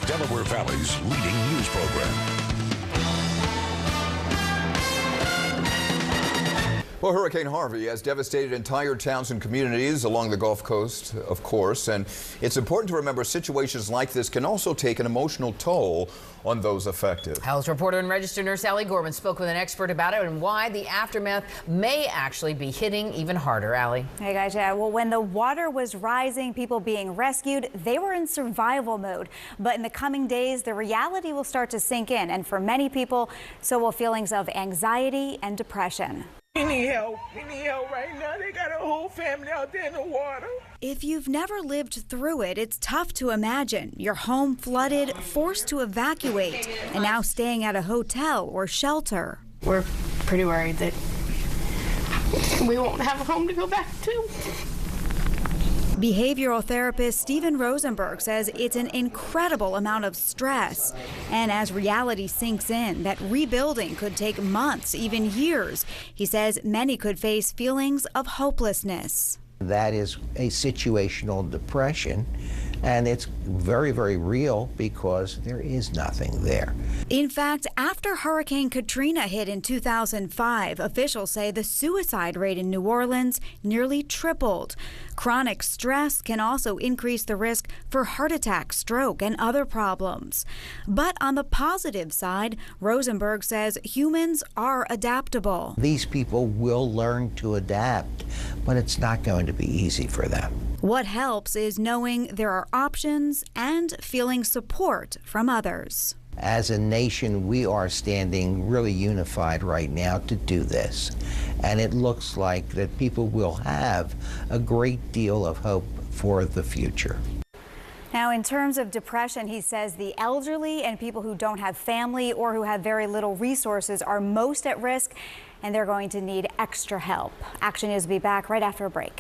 Delaware Valley's leading news program. Well, Hurricane Harvey has devastated entire towns and communities along the Gulf Coast, of course, and it's important to remember situations like this can also take an emotional toll on those affected. Health reporter and registered nurse Ali Gorman spoke with an expert about it and why the aftermath may actually be hitting even harder. Ali. Hey guys, yeah, well, when the water was rising, people being rescued, they were in survival mode. But in the coming days, the reality will start to sink in, and for many people, so will feelings of anxiety and depression. We need help. We need help right now. They got a whole family out there in the water. If you've never lived through it, it's tough to imagine. Your home flooded, forced to evacuate, and now staying at a hotel or shelter. We're pretty worried that we won't have a home to go back to. Behavioral therapist Stephen Rosenberg says it's an incredible amount of stress. And as reality sinks in, that rebuilding could take months, even years. He says many could face feelings of hopelessness. That is a situational depression, and it's very, very real because there is nothing there. In fact, after Hurricane Katrina hit in 2005, officials say the suicide rate in New Orleans nearly tripled. Chronic stress can also increase the risk for heart attack, stroke, and other problems. But on the positive side, Rosenberg says humans are adaptable. These people will learn to adapt, but it's not going to be easy for them. What helps is knowing there are options and feeling support from others. As a nation, we are standing really unified right now to do this. And it looks like that people will have a great deal of hope for the future. Now, in terms of depression, he says the elderly and people who don't have family or who have very little resources are most at risk, and they're going to need extra help. Action News will be back right after a break.